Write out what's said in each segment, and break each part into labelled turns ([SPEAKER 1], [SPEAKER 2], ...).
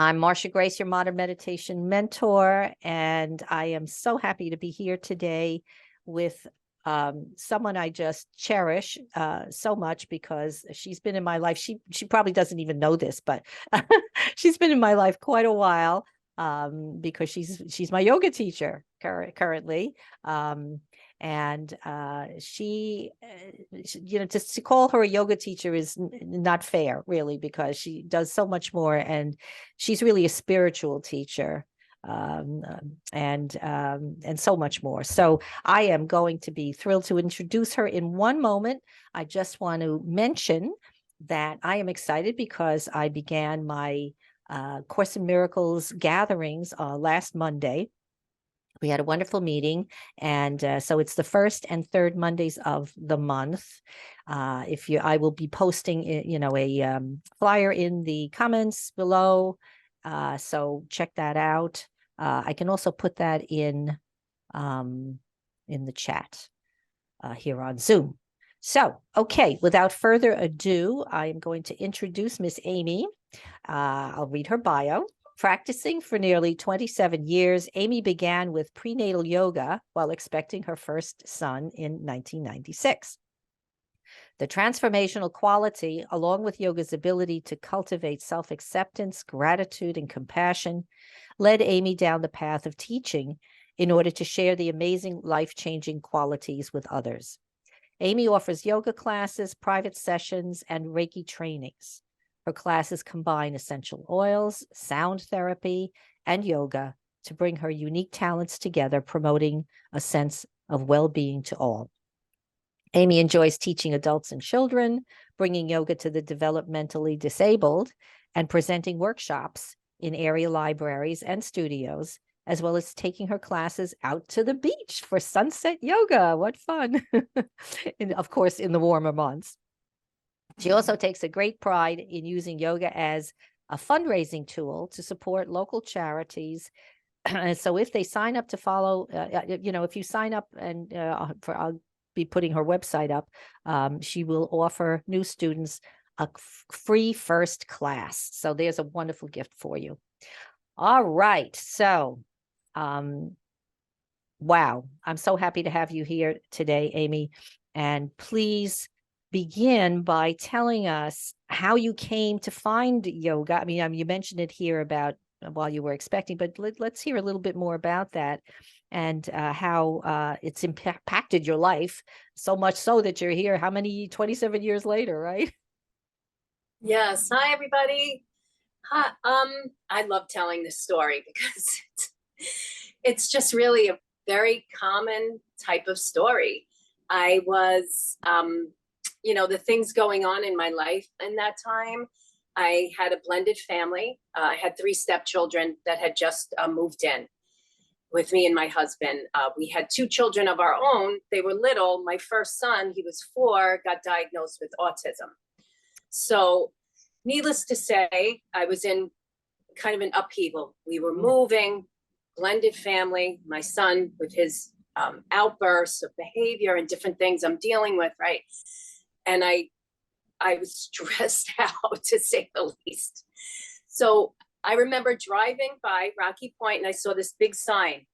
[SPEAKER 1] I'm Marcia Grace, your modern meditation mentor, and I am so happy to be here today with someone I just cherish so much because she's been in my life. She probably doesn't even know this, but she's been in my life quite a while because she's my yoga teacher currently. And she, just to call her a yoga teacher is not fair, really, because she does so much more, and she's really a spiritual teacher, and so much more. So I am going to be thrilled to introduce her in one moment. I just want to mention that I am excited because I began my Course in Miracles gatherings last Monday. We had a wonderful meeting, and so it's the first and third Mondays of the month. I will be posting, a flyer in the comments below. So check that out. I can also put that in the chat here on Zoom. So, okay, without further ado, I am going to introduce Miss Amy. I'll read her bio. Practicing for nearly 27 years, Amy began with prenatal yoga while expecting her first son in 1996. The transformational quality, along with yoga's ability to cultivate self-acceptance, gratitude, and compassion, led Amy down the path of teaching in order to share the amazing life-changing qualities with others. Amy offers yoga classes, private sessions, and Reiki trainings. Her classes combine essential oils, sound therapy, and yoga to bring her unique talents together, promoting a sense of well-being to all. Amy enjoys teaching adults and children, bringing yoga to the developmentally disabled, and presenting workshops in area libraries and studios, as well as taking her classes out to the beach for sunset yoga. What fun! And of course, in the warmer months. She also takes a great pride in using yoga as a fundraising tool to support local charities. So if they sign up to follow, if you sign up and I'll be putting her website up, she will offer new students a free first class. So there's a wonderful gift for you. All right. So, wow. I'm so happy to have you here today, Amy. And please begin by telling us how you came to find yoga. I mean, you mentioned it here about while you were expecting, but let's hear a little bit more about that and how it's impacted your life so much so that you're here. How many 27 years later, right?
[SPEAKER 2] Yes. Hi, everybody. Hi. I love telling this story because it's just really a very common type of story. I was, the things going on in my life in that time. I had a blended family. I had 3 stepchildren that had just moved in with me and my husband. We had 2 children of our own. They were little. My first son, he was 4, got diagnosed with autism. So needless to say, I was in kind of an upheaval. We were moving, blended family, my son with his outbursts of behavior and different things I'm dealing with, right? And I was stressed out, to say the least. So I remember driving by Rocky Point and I saw this big sign,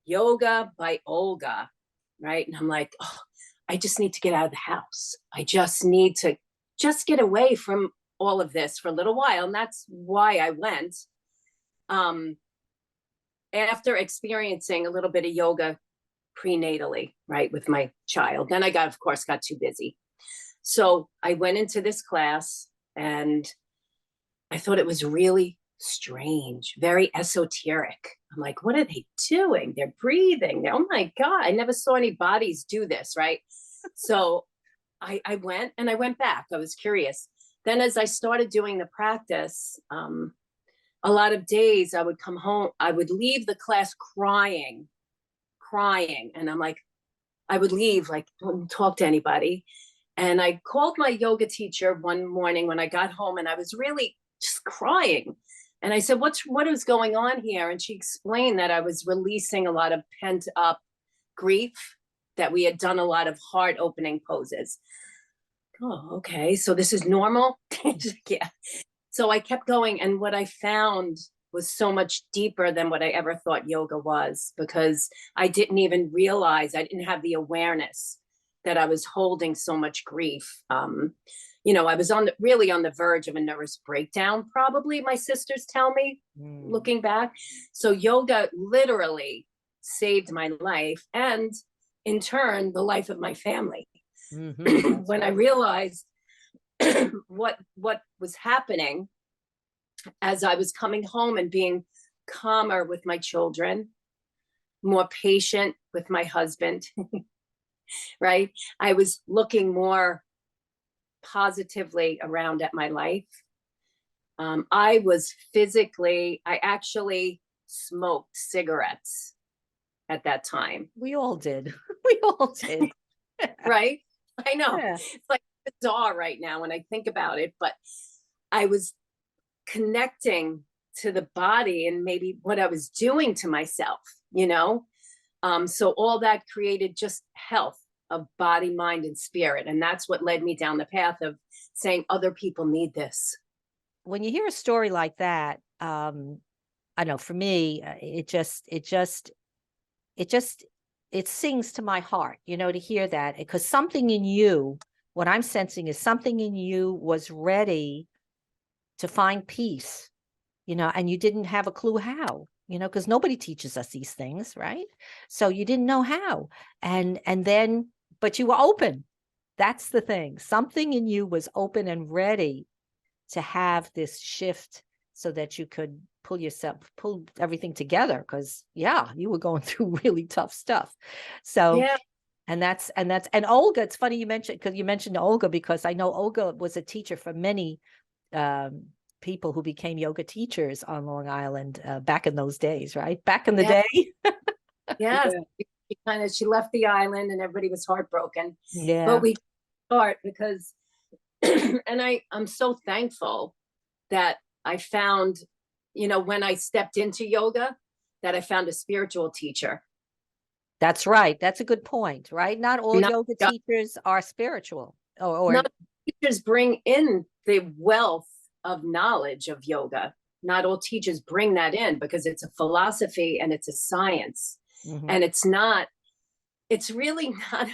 [SPEAKER 2] Yoga by Olga, right? And I'm like, oh, I just need to get out of the house. I just need to just get away from all of this for a little while. And that's why I went. After experiencing a little bit of yoga prenatally, right, with my child, then I of course, got too busy. So I went into this class and I thought it was really strange, very esoteric. I'm like, what are they doing? They're breathing. Oh my God, I never saw any bodies do this, right? So I went and I went back. I was curious. Then as I started doing the practice, a lot of days I would come home, I would leave the class crying. And I'm like, I would leave, like, don't talk to anybody. And I called my yoga teacher one morning when I got home and I was really just crying. And I said, what is going on here? And she explained that I was releasing a lot of pent up grief, that we had done a lot of heart opening poses. Oh, okay. So this is normal. Yeah. So I kept going. And what I found was so much deeper than what I ever thought yoga was, because I didn't even realize, I didn't have the awareness that I was holding so much grief. I was really on the verge of a nervous breakdown, probably, my sisters tell me, looking back. So yoga literally saved my life, and in turn, the life of my family. When I realized what was happening as I was coming home and being calmer with my children, more patient with my husband, right? I was looking more positively around at my life. I actually smoked cigarettes at that time.
[SPEAKER 1] We all did. We all did.
[SPEAKER 2] Right? I know.
[SPEAKER 1] Yeah.
[SPEAKER 2] It's like bizarre right now when I think about it, but I was connecting to the body and maybe what I was doing to myself, so all that created just health of body, mind, and spirit. And that's what led me down the path of saying other people need this.
[SPEAKER 1] When you hear a story like that, I know for me, it sings to my heart, to hear that, because something in you, what I'm sensing is something in you was ready to find peace, and you didn't have a clue how, because nobody teaches us these things, right? So you didn't know how. And then, but you were open. That's the thing. Something in you was open and ready to have this shift so that you could pull everything together. Because you were going through really tough stuff. So,
[SPEAKER 2] yeah.
[SPEAKER 1] and Olga, it's funny you mentioned Olga, because I know Olga was a teacher for many people who became yoga teachers on Long Island back in those days, right? Back in the day.
[SPEAKER 2] Yeah. She left the island and everybody was heartbroken.
[SPEAKER 1] Yeah.
[SPEAKER 2] But we start because, and I'm so thankful that I found, when I stepped into yoga, that I found a spiritual teacher.
[SPEAKER 1] That's right. That's a good point, right? Not all yoga teachers are spiritual, or
[SPEAKER 2] not teachers bring in the wealth of knowledge of yoga. Not all teachers bring that in, because it's a philosophy and it's a science. And it's really not,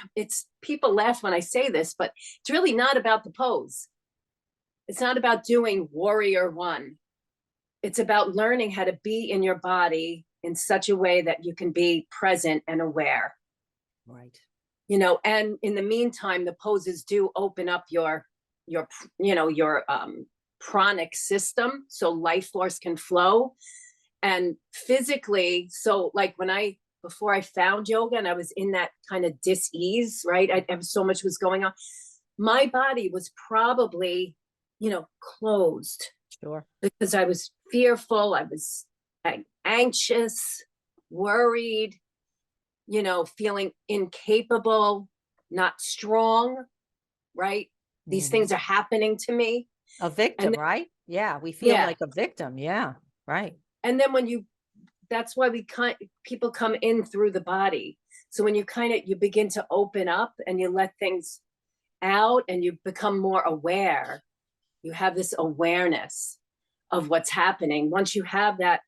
[SPEAKER 2] people laugh when I say this, but it's really not about the pose. It's not about doing warrior one. It's about learning how to be in your body in such a way that you can be present and aware.
[SPEAKER 1] Right.
[SPEAKER 2] And in the meantime, the poses do open up your pranic system, so life force can flow. And physically, so like before I found yoga and I was in that kind of dis-ease, right? So much was going on. My body was probably, closed.
[SPEAKER 1] Sure.
[SPEAKER 2] Because I was fearful, I was anxious, worried, feeling incapable, not strong, right? These things are happening to me.
[SPEAKER 1] A victim, right? Yeah, we feel like a victim. Yeah, right.
[SPEAKER 2] And then that's why people come in through the body. So when you begin to open up and you let things out and you become more aware, you have this awareness of what's happening. Once you have that,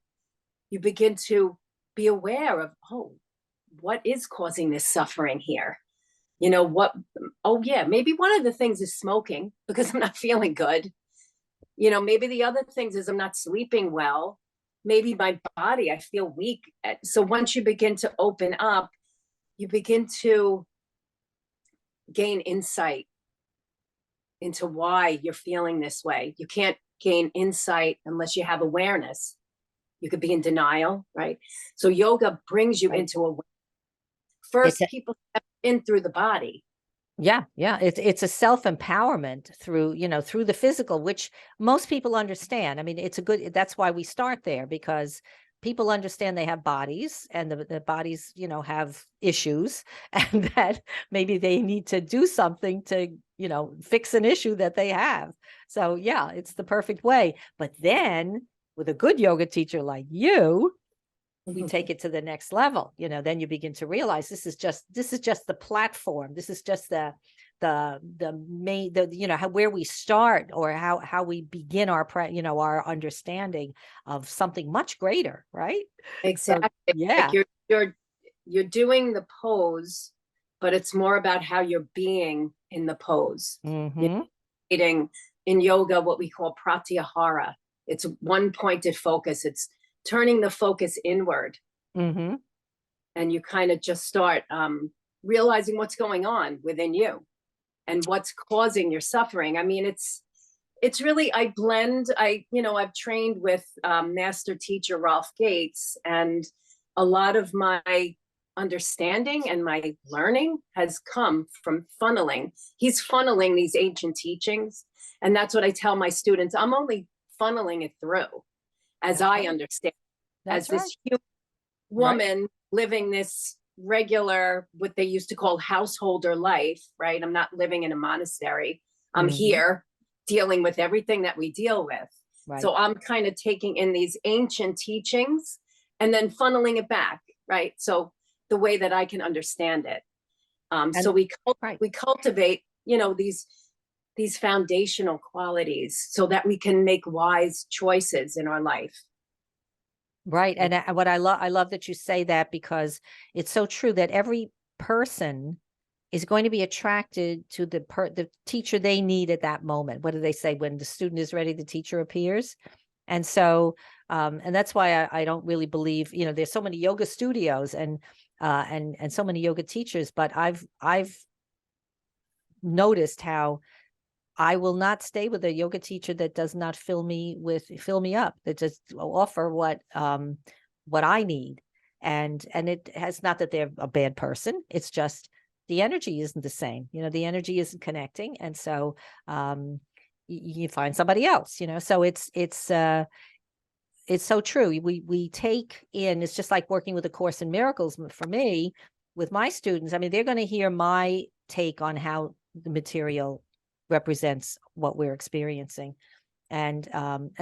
[SPEAKER 2] you begin to be aware of, what is causing this suffering here? Maybe one of the things is smoking because I'm not feeling good. Maybe the other things is I'm not sleeping well. Maybe my body, I feel weak. So once you begin to open up, you begin to gain insight into why you're feeling this way. You can't gain insight unless you have awareness. You could be in denial, right? So yoga brings you into awareness. First, people step in through the body.
[SPEAKER 1] Yeah. It's a self-empowerment through the physical, which most people understand. I mean, that's why we start there, because people understand they have bodies, and the bodies, have issues, and that maybe they need to do something to, fix an issue that they have. So it's the perfect way. But then with a good yoga teacher like you, we take it to the next level, then you begin to realize this is just the platform. This is just the main, how, where we start, or how we begin our understanding of something much greater, right?
[SPEAKER 2] Exactly.
[SPEAKER 1] So, yeah.
[SPEAKER 2] Like you're doing the pose, but it's more about how you're being in the pose.
[SPEAKER 1] Mm-hmm.
[SPEAKER 2] Eating in yoga what we call pratyahara. It's one pointed focus. It's turning the focus inward.
[SPEAKER 1] Mm-hmm.
[SPEAKER 2] And you kind of just start realizing what's going on within you and what's causing your suffering. I mean, it's really, I've trained with master teacher Rolf Gates, and a lot of my understanding and my learning has come from funneling. He's funneling these ancient teachings, and that's what I tell my students. I'm only funneling it through as I understand, as this human woman living this regular, what they used to call householder life, right? I'm not living in a monastery. I'm here dealing with everything that we deal with. Right. So I'm kind of taking in these ancient teachings and then funneling it back, right? So the way that I can understand it. So we cultivate, these foundational qualities so that we can make wise choices in our life.
[SPEAKER 1] Right. And what I love that you say that, because it's so true that every person is going to be attracted to the teacher they need at that moment. What do they say? When the student is ready, the teacher appears. And so, and that's why I don't really believe, there's so many yoga studios and so many yoga teachers, but I've noticed how I will not stay with a yoga teacher that does not fill me up, that just offer what I need. And it has, not that they're a bad person. It's just the energy isn't the same. The energy isn't connecting. And so you find somebody else, so it's so true. We take in, it's just like working with A Course in Miracles for me, with my students. I mean, they're going to hear my take on how the material represents what we're experiencing, and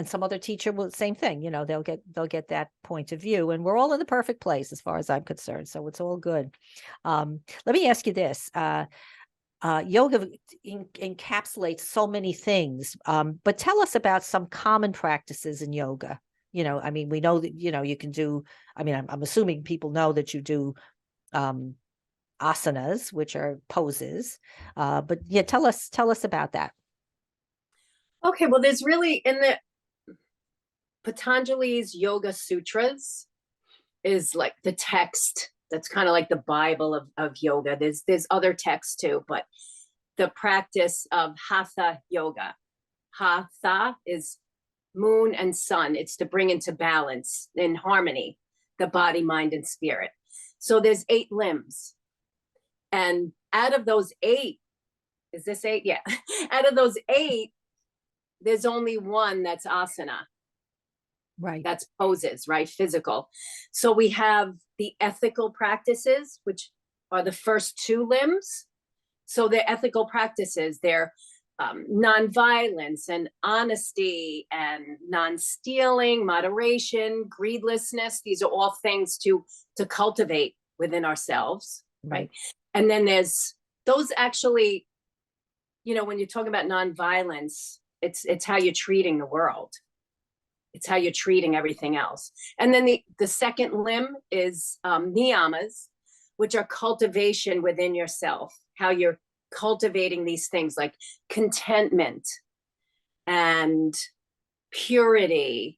[SPEAKER 1] some other teacher will, same thing, they'll get that point of view, and we're all in the perfect place as far as I'm concerned, so it's all good. Let me ask you this. Yoga encapsulates so many things, but tell us about some common practices in yoga. I mean, we know that you can do, I mean, I'm assuming people know that you do asanas, which are poses. But yeah, tell us about that.
[SPEAKER 2] Okay, well, there's really, in the Patanjali's Yoga Sutras is like the text that's kind of like the Bible of yoga. There's other texts too, but the practice of hatha yoga. Hatha is moon and sun. It's to bring into balance, in harmony, the body, mind, and spirit. So there's 8 limbs. And out of those 8, is this 8? Yeah. Out of those 8, there's only one that's asana.
[SPEAKER 1] Right.
[SPEAKER 2] That's poses, right? Physical. So we have the ethical practices, which are the first 2 limbs. So they're ethical practices. They're nonviolence and honesty and non-stealing, moderation, greedlessness. These are all things to cultivate within ourselves, right? And then there's those, actually, when you're talking about nonviolence, it's how you're treating the world. It's how you're treating everything else. And then the second limb is niyamas, which are cultivation within yourself, how you're cultivating these things like contentment and purity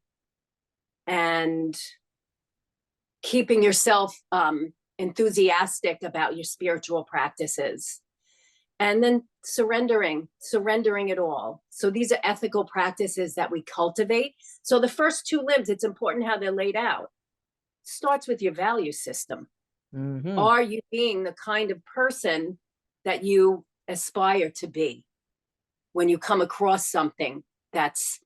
[SPEAKER 2] and keeping yourself enthusiastic about your spiritual practices. And then surrendering it all. So these are ethical practices that we cultivate. So the first 2 limbs, it's important how they're laid out. Starts with your value system. Mm-hmm. Are you being the kind of person that you aspire to be when you come across something that's,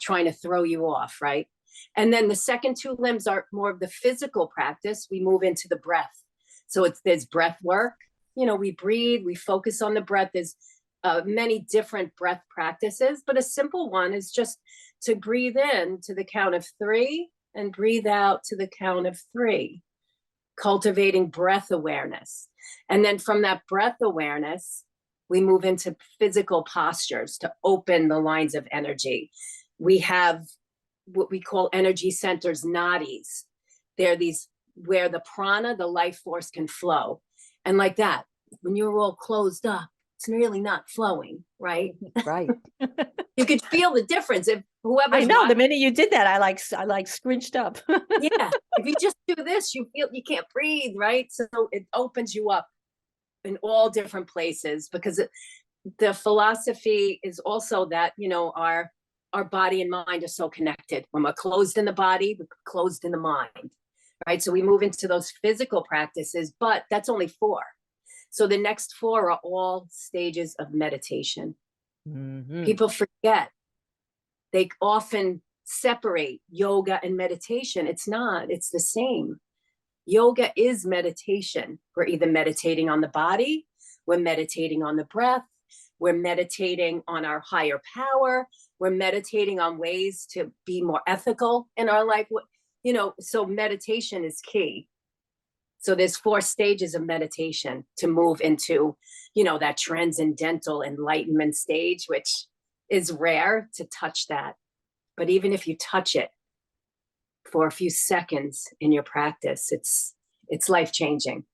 [SPEAKER 2] trying to throw you off, right? And then the second 2 limbs are more of the physical practice. We move into the breath. So there's breath work. We breathe, we focus on the breath. There's many different breath practices, but a simple one is just to breathe in to the count of 3 and breathe out to the count of 3, cultivating breath awareness. And then from that breath awareness, we move into physical postures to open the lines of energy. We have what we call energy centers, nadis. They're these where the prana, the life force, can flow. And like that, when you're all closed up, it's really not flowing, right?
[SPEAKER 1] Right.
[SPEAKER 2] You could feel the difference if
[SPEAKER 1] I
[SPEAKER 2] whoever's
[SPEAKER 1] know the
[SPEAKER 2] watching,
[SPEAKER 1] minute you did that, I like scrunched up.
[SPEAKER 2] yeah, if you just do this, you feel you can't breathe, right? So it opens you up in all different places, because the philosophy is also that, you know, our body and mind are so connected. When we're closed in the body, we're closed in the mind, right? So we move into those physical practices, but that's only 4. So the next 4 are all stages of meditation.
[SPEAKER 1] Mhm.
[SPEAKER 2] People forget. They often separate yoga and meditation. It's not, it's the same. Yoga is meditation. We're either meditating on the body, we're meditating on the breath, we're meditating on our higher power, we're meditating on ways to be more ethical in our life. You know, so meditation is key. So there's 4 stages of meditation to move into, you know, that transcendental enlightenment stage, which is rare to touch that. But even if you touch it for a few seconds in your practice, it's life-changing.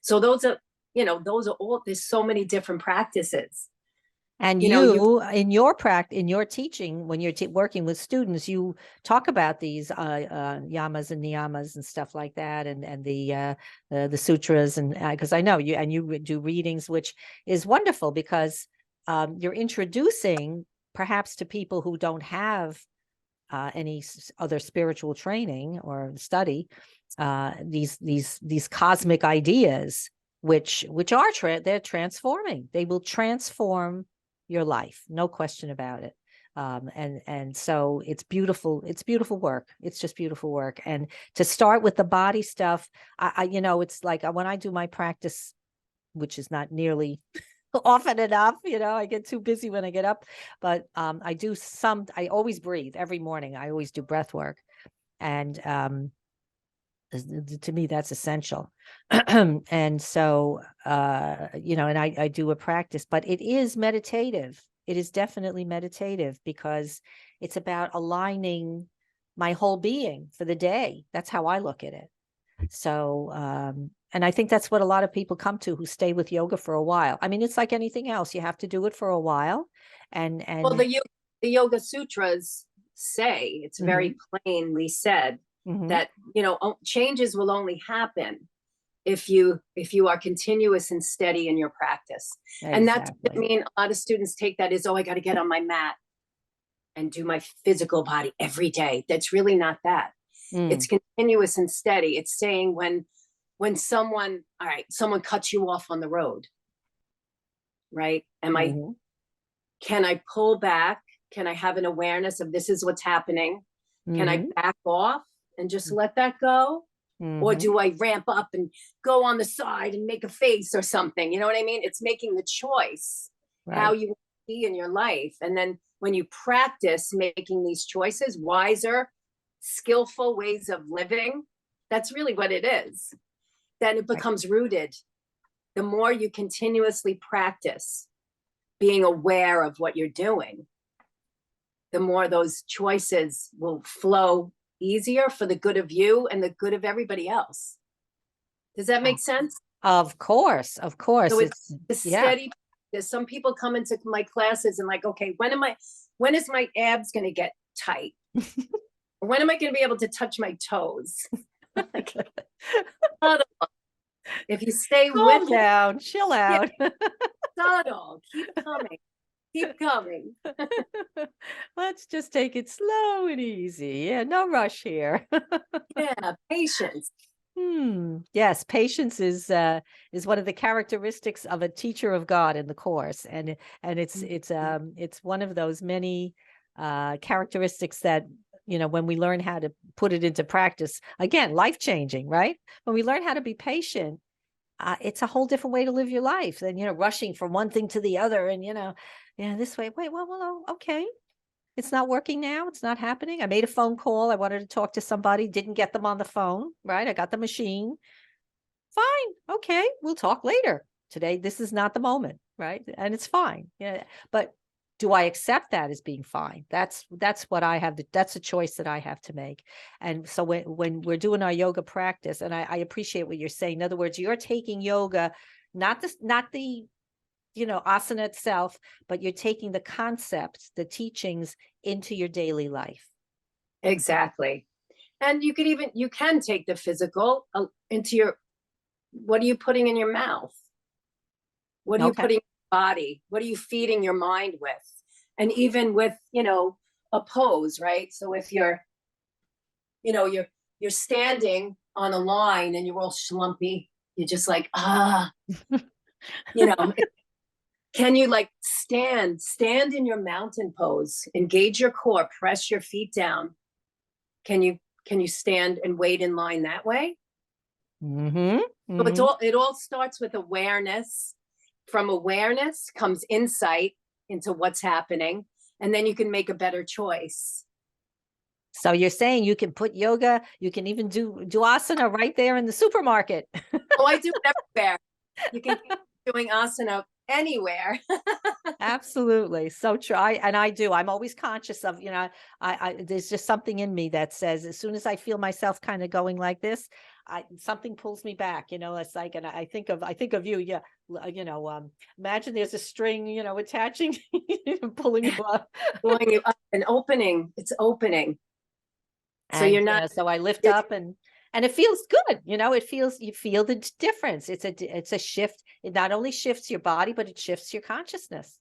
[SPEAKER 2] So those are, you know, those are all, there's so many different practices.
[SPEAKER 1] And
[SPEAKER 2] You know,
[SPEAKER 1] you in your in your teaching, when you're working with students, you talk about these yamas and niyamas and stuff like that, and the sutras, and because I know you, and you do readings, which is wonderful, because you're introducing perhaps to people who don't have any other spiritual training or study these cosmic ideas, which are they're transforming. They will transform your life, no question about it. And so it's beautiful. It's beautiful work. It's just beautiful work. And to start with the body stuff, I you know, it's like when I do my practice, which is not nearly often enough, you know, I get too busy when I get up, but I always breathe every morning. I always do breath work. And to me, that's essential. And so, you know, and I do a practice, but it is meditative. It is definitely meditative, because it's about aligning my whole being for the day. That's how I look at it. So, and I think that's what a lot of people come to who stay with yoga for a while. I mean, it's like anything else. You have to do it for a while.
[SPEAKER 2] well, the Yoga Sutras say, it's very plainly said, that, you know, changes will only happen if you are continuous and steady in your practice.
[SPEAKER 1] Exactly.
[SPEAKER 2] And that's what I mean. A lot of students take that as, oh, I got to get on my mat and do my physical body every day. That's really not that. It's continuous and steady. It's saying when someone, all right, someone cuts you off on the road, right? Can I pull back? Can I have an awareness of this is what's happening? Can I back off and just let that go? Or do I ramp up and go on the side and make a face or something? You know what I mean? It's making the choice, how you want to be in your life. And then when you practice making these choices, wiser, skillful ways of living, that's really what it is. Then it becomes rooted. The more you continuously practice being aware of what you're doing, the more those choices will flow easier for the good of you and the good of everybody else. Does that make sense?
[SPEAKER 1] Of course, of course.
[SPEAKER 2] So it's a steady. There's some people come into my classes and like, okay, when is my abs going to get tight? When am I going to be able to touch my toes? Like, if you stay
[SPEAKER 1] calm down, chill out.
[SPEAKER 2] Subtle, keep coming. Keep coming.
[SPEAKER 1] Let's just take it slow and easy. Yeah, no rush here.
[SPEAKER 2] Yeah, patience.
[SPEAKER 1] Yes, patience is one of the characteristics of a teacher of God in the course, and it's one of those many characteristics that, you know, when we learn how to put it into practice, again, life-changing, right? When we learn how to be patient, it's a whole different way to live your life than, you know, rushing from one thing to the other, and, you know, this way. Wait, well, okay. It's not working now. It's not happening. I made a phone call. I wanted to talk to somebody, didn't get them on the phone, right? I got the machine. Fine. Okay. We'll talk later. Today, this is not the moment, right? And it's fine. Yeah. But do I accept that as being fine? That's what I have. That's a choice that I have to make. And so when we're doing our yoga practice, and I appreciate what you're saying. In other words, you're taking yoga, not the asana itself, but you're taking the concepts, the teachings into your daily life.
[SPEAKER 2] Exactly. And you can take the physical into your, what are you putting in your mouth? What are you putting in your body? What are you feeding your mind with? And even with, a pose, right? So if you're standing on a line and you're all schlumpy, you're just like, you know, can you like stand in your mountain pose, engage your core, press your feet down? Can you stand and wait in line that way? So it all starts with awareness. From awareness comes insight into what's happening, and then you can make a better choice.
[SPEAKER 1] So you're saying you can put yoga, you can even do asana right there in the supermarket.
[SPEAKER 2] Oh, I do it everywhere. You can keep doing asana anywhere.
[SPEAKER 1] Absolutely. So true. I do. I'm always conscious of, there's just something in me that says, as soon as I feel myself kind of going like this, something pulls me back, it's like, and I think of you. Yeah. Imagine there's a string, attaching, pulling you up.
[SPEAKER 2] Pulling you up and opening. It's opening. So
[SPEAKER 1] And,
[SPEAKER 2] you're not,
[SPEAKER 1] so I lift up and it feels good. You feel the difference. It's a shift. It not only shifts your body, but it shifts your consciousness.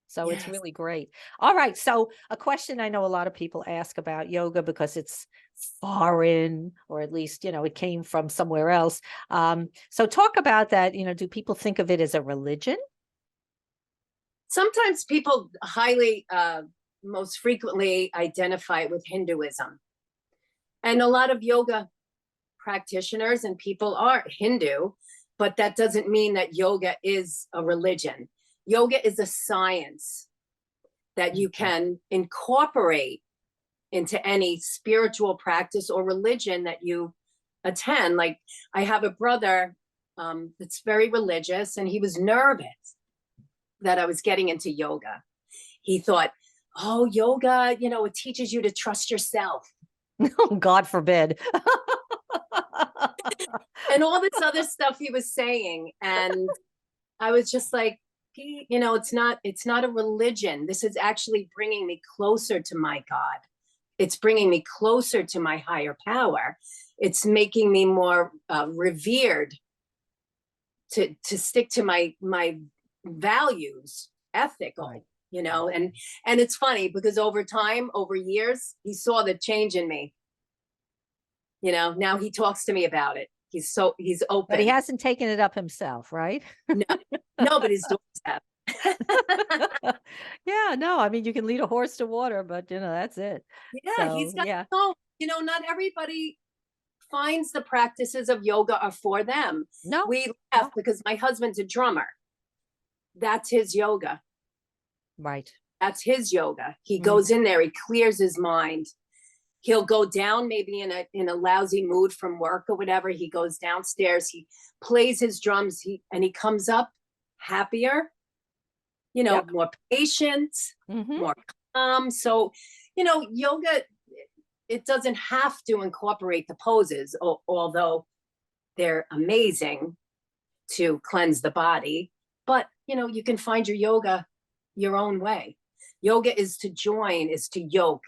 [SPEAKER 1] So it's really great. All right. So a question I know a lot of people ask about yoga because it's foreign, or at least, it came from somewhere else. So talk about that. Do people think of it as a religion?
[SPEAKER 2] Sometimes people most frequently identify it with Hinduism. And a lot of yoga practitioners and people are Hindu, but that doesn't mean that yoga is a religion. Yoga is a science that you can incorporate into any spiritual practice or religion that you attend. Like, I have a brother that's very religious, and he was nervous that I was getting into yoga. He thought, oh, yoga, it teaches you to trust yourself.
[SPEAKER 1] Oh, God forbid.
[SPEAKER 2] And all this other stuff he was saying. And I was just like, it's not a religion. This is actually bringing me closer to my God. It's bringing me closer to my higher power. It's making me more revered, to stick to my values, ethical,
[SPEAKER 1] Right.
[SPEAKER 2] And it's funny because over years, he saw the change in me. Now he talks to me about it. He's open.
[SPEAKER 1] But he hasn't taken it up himself, right?
[SPEAKER 2] No, but his daughters have.
[SPEAKER 1] Yeah, no, I mean, you can lead a horse to water, but that's it.
[SPEAKER 2] Yeah,
[SPEAKER 1] So,
[SPEAKER 2] he's got
[SPEAKER 1] yeah.
[SPEAKER 2] not everybody finds the practices of yoga are for them.
[SPEAKER 1] No.
[SPEAKER 2] We laugh because my husband's a drummer. That's his yoga.
[SPEAKER 1] Right.
[SPEAKER 2] That's his yoga. He goes in there, he clears his mind. He'll go down maybe in a lousy mood from work or whatever. He goes downstairs, he plays his drums, he comes up happier, more patient, more calm. So, yoga, it doesn't have to incorporate the poses, although they're amazing to cleanse the body. But, you can find your yoga your own way. Yoga is to join, is to yoke,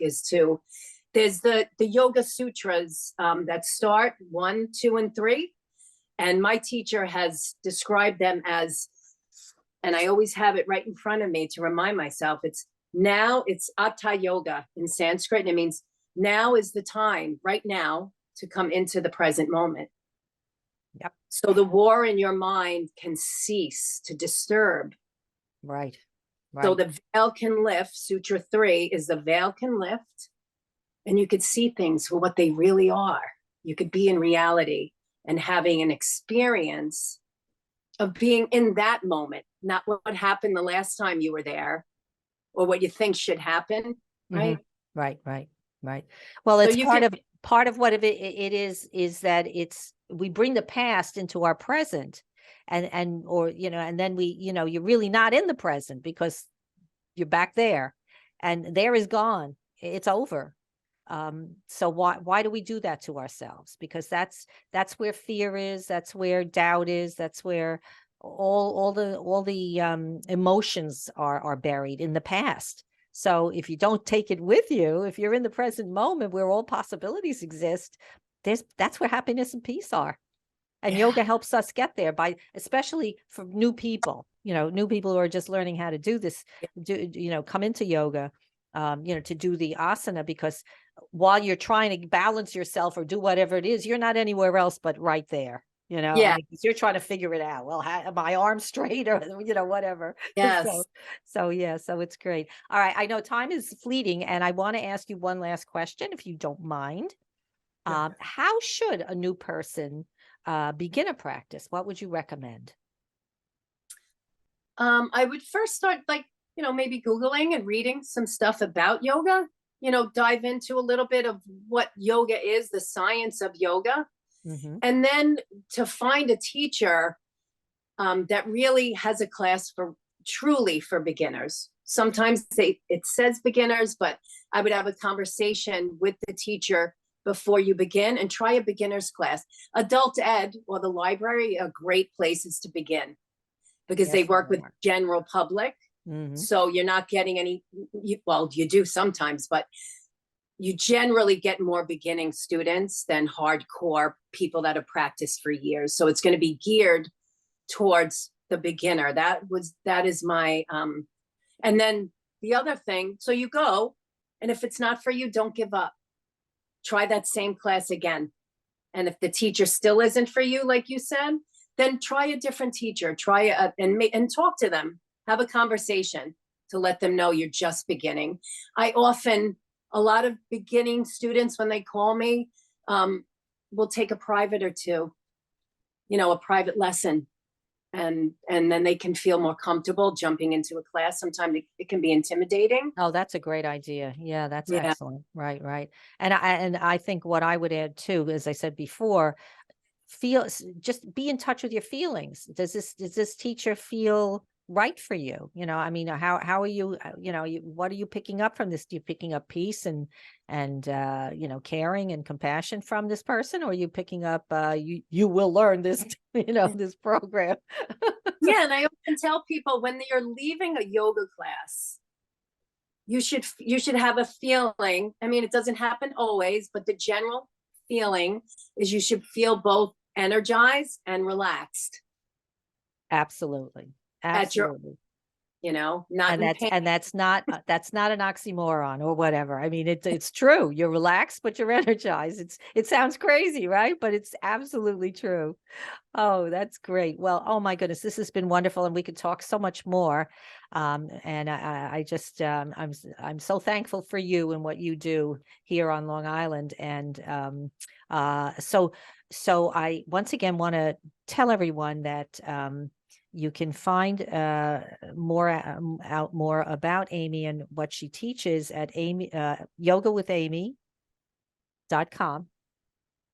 [SPEAKER 2] there's the yoga sutras that start 1, 2, and 3. And my teacher has described them as, and I always have it right in front of me to remind myself, it's Atta Yoga in Sanskrit. And it means now is the time, right now, to come into the present moment.
[SPEAKER 1] Yep.
[SPEAKER 2] So the war in your mind can cease to disturb.
[SPEAKER 1] Right.
[SPEAKER 2] So the veil can lift. Sutra 3 is the veil can lift, and you could see things for what they really are. You could be in reality and having an experience of being in that moment, not what happened the last time you were there or what you think should happen. right?
[SPEAKER 1] Right, right, right. Well,
[SPEAKER 2] So
[SPEAKER 1] it's
[SPEAKER 2] you can,
[SPEAKER 1] part of what it is that we bring the past into our present, and or and then you're really not in the present because you're back there, and there is gone. It's over. So why do we do that to ourselves? Because that's where fear is, that's where doubt is, that's where all the emotions are buried in the past. So if you don't take it with you, if you're in the present moment where all possibilities exist, that's where happiness and peace are. And
[SPEAKER 2] yeah,
[SPEAKER 1] yoga helps us get there, by especially for new people, new people who are just learning how to do this, come into yoga, to do the asana, because while you're trying to balance yourself or do whatever it is, you're not anywhere else but right there.
[SPEAKER 2] yeah,
[SPEAKER 1] 'Cause you're trying to figure it out. Well, my arm straight or, whatever.
[SPEAKER 2] yes,
[SPEAKER 1] Yeah, so it's great. All right. I know time is fleeting, and I want to ask you one last question, if you don't mind. How should a new person begin a practice? What would you recommend?
[SPEAKER 2] I would first start like, maybe Googling and reading some stuff about yoga, dive into a little bit of what yoga is, the science of yoga.
[SPEAKER 1] Hmm.
[SPEAKER 2] And then to find a teacher that really has a class for truly for beginners. Sometimes it says beginners, but I would have a conversation with the teacher before you begin and try a beginner's class. Adult ed or the library are great places to begin because they
[SPEAKER 1] Yes, they
[SPEAKER 2] work with
[SPEAKER 1] are.
[SPEAKER 2] general public.
[SPEAKER 1] Hmm.
[SPEAKER 2] So you're not getting any, well, you do sometimes, but you generally get more beginning students than hardcore people that have practiced for years. So it's going to be geared towards the beginner. That is my and then the other thing, so you go, and if it's not for you, don't give up. Try that same class again. And if the teacher still isn't for you, like you said, then try a different teacher. And talk to them. Have a conversation to let them know you're just beginning. A lot of beginning students, when they call me, will take a private or two, a private lesson, and then they can feel more comfortable jumping into a class. Sometimes it can be intimidating.
[SPEAKER 1] Oh, that's a great idea. Yeah, that's
[SPEAKER 2] Yeah.
[SPEAKER 1] excellent. Right, right. And I think what I would add too, as I said before, just be in touch with your feelings. Does this teacher feel right for you? I mean, how are you, what are you picking up from this? Do you picking up peace and caring and compassion from this person, or are you picking up you will learn this, this program?
[SPEAKER 2] Yeah, and I often tell people when you're leaving a yoga class, you should have a feeling. I mean, it doesn't happen always, but the general feeling is you should feel both energized and relaxed
[SPEAKER 1] Absolutely.
[SPEAKER 2] at your,
[SPEAKER 1] Absolutely.
[SPEAKER 2] not
[SPEAKER 1] And
[SPEAKER 2] in
[SPEAKER 1] that's
[SPEAKER 2] pain.
[SPEAKER 1] and that's not an oxymoron or whatever. I mean, it's true. You're relaxed, but you're energized. It sounds crazy, right? But it's absolutely true. Oh, that's great. Well, oh my goodness, this has been wonderful, and we could talk so much more. And I just I'm so thankful for you and what you do here on Long Island. And so I once again want to tell everyone that you can find out more about Amy and what she teaches at yogawithamy.com.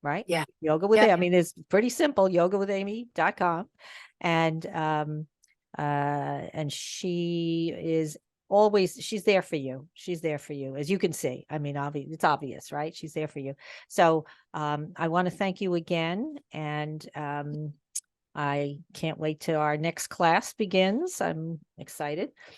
[SPEAKER 1] Right?
[SPEAKER 2] Yeah.
[SPEAKER 1] Yoga with
[SPEAKER 2] Yeah.
[SPEAKER 1] I mean, it's pretty simple, yogawithamy.com. And she is she's there for you. She's there for you, as you can see. I mean, it's obvious, right? She's there for you. So I want to thank you again. And I can't wait till our next class begins. I'm excited.